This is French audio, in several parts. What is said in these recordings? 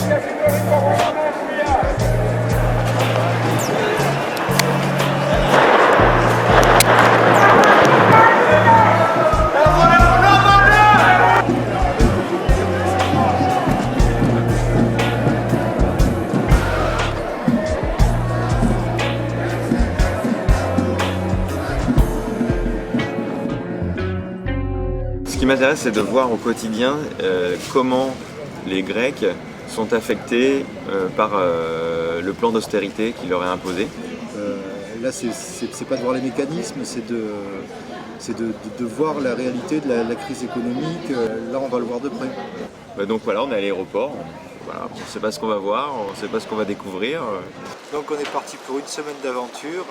Ce qui m'intéresse, c'est de voir au quotidien comment les Grecs sont affectés par le plan d'austérité qui leur est imposé. Là, c'est pas de voir les mécanismes, c'est de voir la réalité de la crise économique. Là, on va le voir de près. Donc voilà, on est à l'aéroport. Voilà, on ne sait pas ce qu'on va voir, on ne sait pas ce qu'on va découvrir. Donc on est parti pour une semaine d'aventure.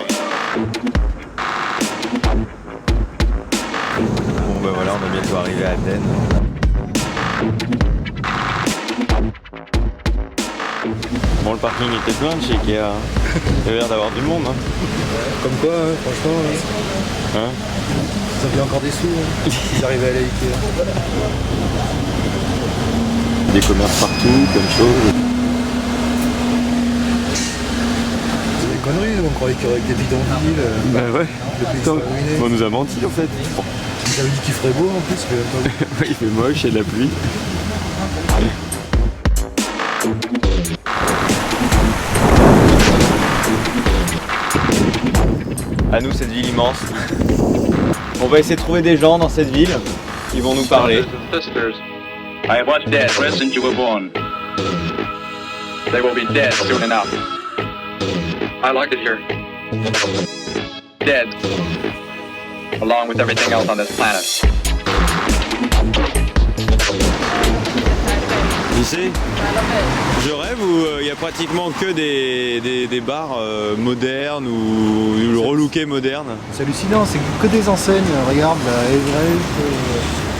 Bon ben voilà, on est bientôt arrivé à Athènes. Bon, le parking était plein de chez Ikea. Il avait l'air d'avoir du monde. Hein. Comme quoi, franchement, Hein ça fait encore des sous. Ils arrivent à aller à Ikea. Des commerces partout, plein de choses. C'est des conneries, on croyait qu'il y aurait des bidonvilles. Bah ouais. Le pays serait ruiné. On nous a menti en fait. Ils avaient dit qu'il ferait beau en plus. Il fait moche, il y a de la pluie. À nous cette ville immense. On va essayer de trouver des gens dans cette ville qui vont nous parler. I have watched dead ever since you were born. They will be dead soon enough. I like it here. Dead. Along with everything else on this planet. Tu sais, je rêve où il n'y a pratiquement que des bars modernes ou relookés modernes. C'est hallucinant, c'est que des enseignes. Regarde, Everest,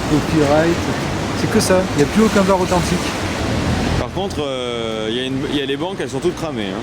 Copyright. C'est que ça, il n'y a plus aucun bar authentique. Par contre, il y a les banques, elles sont toutes cramées. Hein.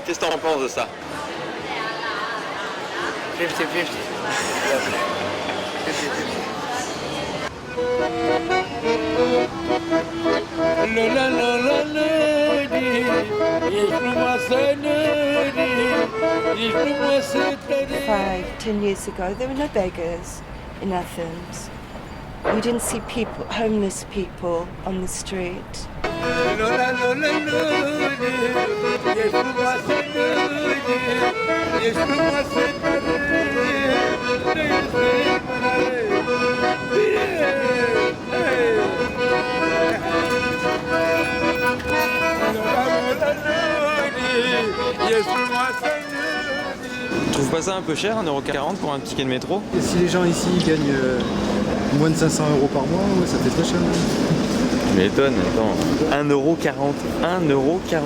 Qu'est-ce que t'en penses de ça? 50-50. Five, 10 years ago, there were no beggars in Athens. You didn't see people, homeless people on the street. Tu trouves pas ça un peu cher, 1,40€ pour un ticket de métro? Et si les gens ici gagnent moins de 500 € par mois, ouais, ça fait très cher. Tu m'étonnes, attends. 1,40€. 1,40€.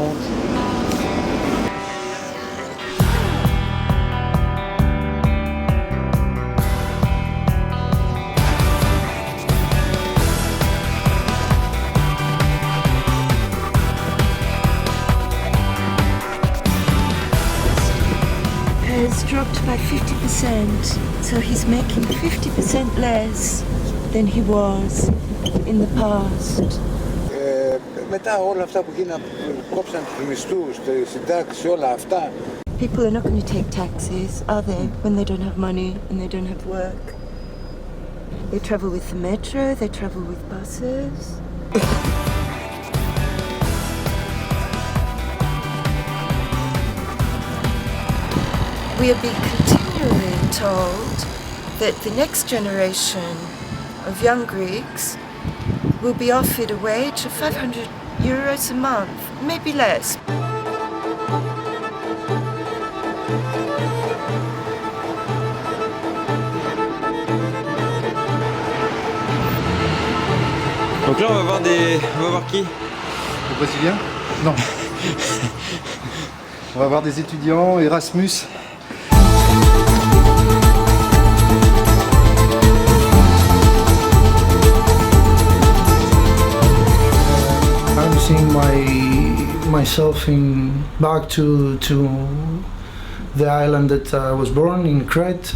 Has dropped by 50%, so he's making 50% less than he was in the past. Μετά όλα αυτά που γίνανε, κόψαν τους μισθούς, τις συντάξεις, όλα αυτά. People are not going to take taxis, are they, when they don't have money and they don't have work? They travel with the metro, they travel with buses. We are being continually told that the next generation of young Greeks will be offered a wage of 500 euros a month, maybe less. Donc là on va voir qui? Les Brésiliens? Non. On va voir des étudiants Erasmus. I'm seeing myself back to the island that I was born in, Crete.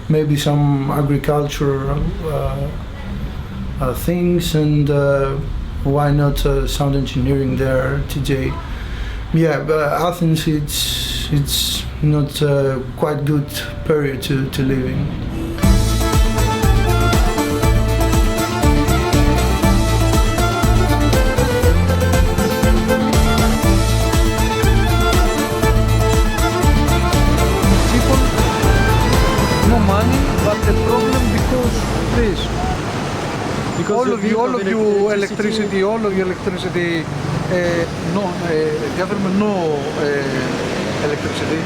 Maybe some agriculture things, and why not sound engineering there today? Yeah, but Athens, it's not a quite good period to live in. The problem because this. Because all of you electricity, government no electricity.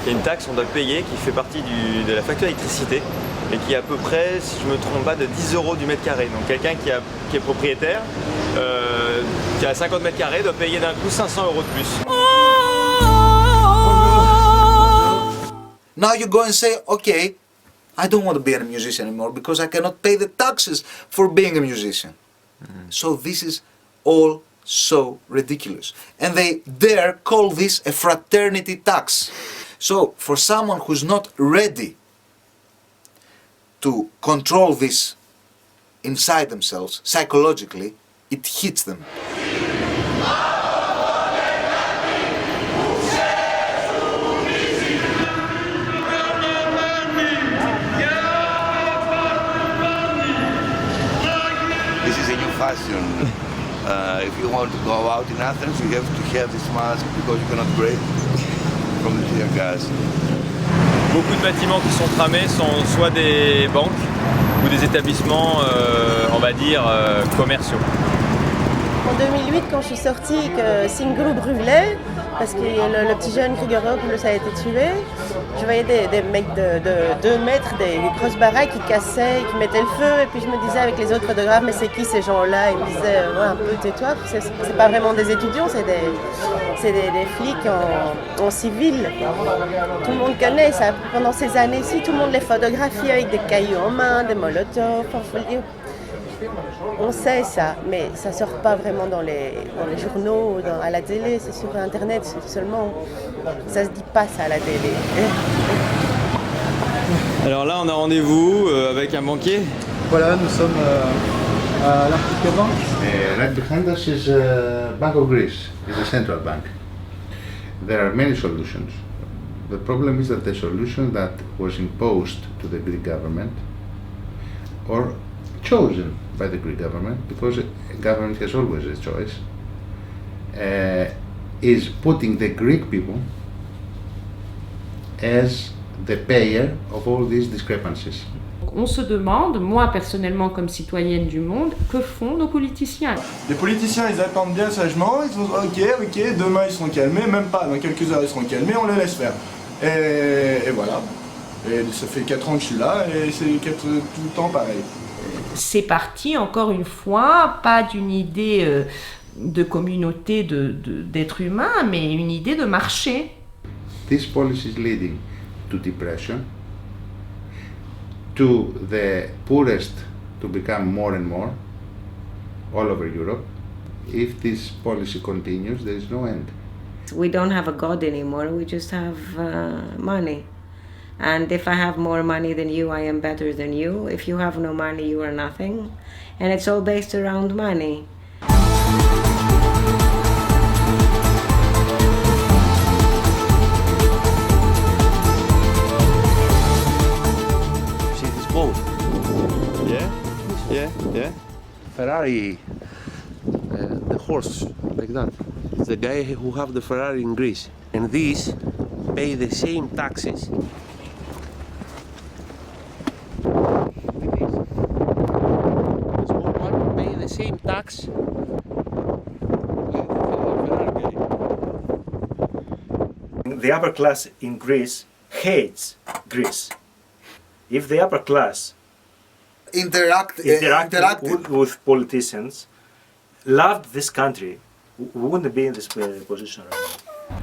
Il y a une taxe qu'on doit payer qui fait partie de la facture d'électricité et qui est à peu près, si je ne me trompe pas, de 10 € du mètre carré. Donc quelqu'un qui est propriétaire, qui a 50 mètres carrés, doit payer d'un coup 500 € de plus. Now you go and say, okay, I don't want to be a musician anymore because I cannot pay the taxes for being a musician. So this is all so ridiculous. And they dare call this a fraternity tax. So for someone who's not ready to control this inside themselves, psychologically, it hits them. This is a new fashion. If you want to go out in Athens, you have to have this mask because you cannot breathe from the tear gas. Beaucoup de bâtiments qui sont tramés sont soit des banques ou des établissements, on va dire, commerciaux. En 2008, quand je suis sortie, que Singru brûlait, parce que le petit jeune Grigoropoulos a été tué, je voyais des mecs de 2 mètres, des grosses baraques qui cassaient, qui mettaient le feu, et puis je me disais avec les autres photographes, mais c'est qui ces gens-là? Ils me disaient, ouais, un peu tais-toi, c'est pas vraiment des étudiants, c'est des flics en civil. Tout le monde connaît ça. Pendant ces années-ci, tout le monde les photographie avec des cailloux en main, des molotovs, enfin, faut le dire. On sait ça, mais ça sort pas vraiment dans les journaux, à la télé, c'est sur internet seulement. Ça se dit pas ça à la télé. Alors là on a rendez-vous avec un banquier. Voilà, nous sommes à l'Arctica Bank. Right behind us is Bank of Greece, it's a central bank. There are many solutions. The problem is that the solution that was imposed to the Greek government or chosen by the Greek government, because a government has always a choice, is putting the Greek people as the payer of all these discrepancies. On se demande, moi personnellement comme citoyenne du monde, que font nos politiciens? Les politiciens, ils attendent bien sagement, ils disent ok, demain ils seront calmés, même pas, dans quelques heures ils seront calmés, on les laisse faire. Et voilà. Et ça fait 4 ans que je suis là et c'est tout le temps pareil. C'est parti, encore une fois, pas d'une idée de communauté d'êtres humains, mais une idée de marché. This policy is leading to depression, to the poorest to become more and more all over Europe. If this policy continues, there is no end. We don't have a God anymore, we just have money. And if I have more money than you, I am better than you. If you have no money, you are nothing. And it's all based around money. See this boat? Yeah? Ferrari horse, like that. It's the guy who have the Ferrari in Greece. And these pay the same taxes. The small one pay the same tax. The upper class in Greece hates Greece. If the upper class interacted with politicians, loved this country, we wouldn't be in this position right now.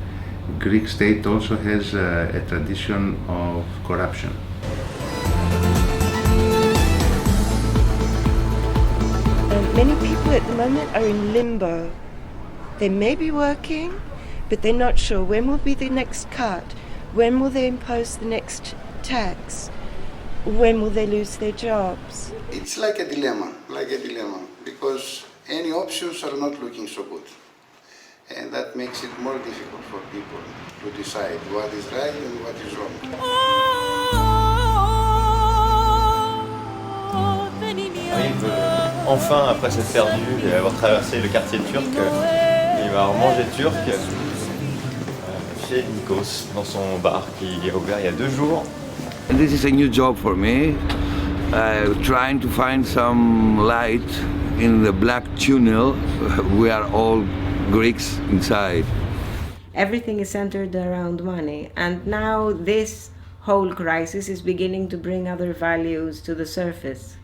Greek state also has a tradition of corruption. Many people at the moment are in limbo. They may be working, but they're not sure when will be the next cut, when will they impose the next tax, when will they lose their jobs. It's like a dilemma, because any options are not looking so good. And that makes it more difficult for people to decide what is right and what is wrong. Enfin, après s'être perdu et avoir traversé le quartier turc, il va manger turc chez Nikos, dans son bar qui est ouvert il y a 2 jours. This is a new job for me, trying to find some light in the black tunnel. We are all Greeks inside. Everything is centered around money, and now this whole crisis is beginning to bring other values to the surface.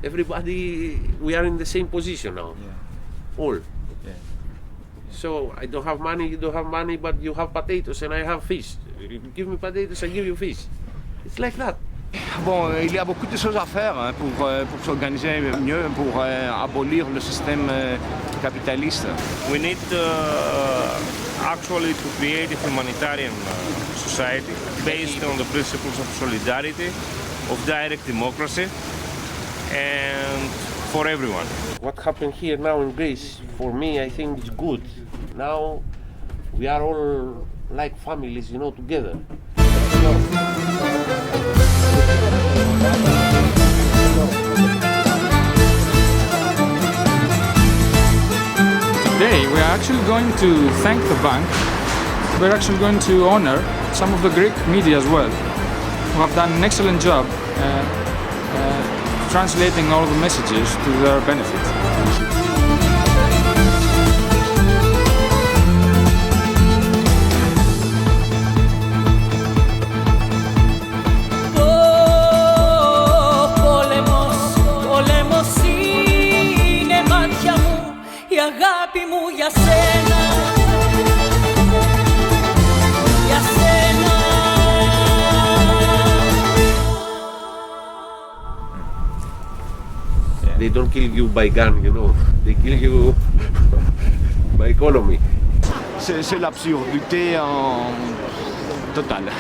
Everybody, we are in the same position now. Yeah. All. Yeah. So I don't have money, you don't have money, but you have potatoes and I have fish. You give me potatoes, I give you fish. It's like that. Bon, il y a beaucoup de choses à faire pour s'organiser mieux, pour abolir le système capitaliste. We need actually to create a humanitarian society based on the principles of solidarity, of direct democracy, and for everyone. What happened here now in Greece, for me, I think it's good. Now we are all like families, you know, together. Today we are actually going to thank the bank. We're actually going to honor some of the Greek media as well, who have done an excellent job translating all the messages to their benefit. Αγάπη μου για σένα, για σένα. They don't kill you by gun, you know. They kill you by economy. C'est l'absurdité en totale.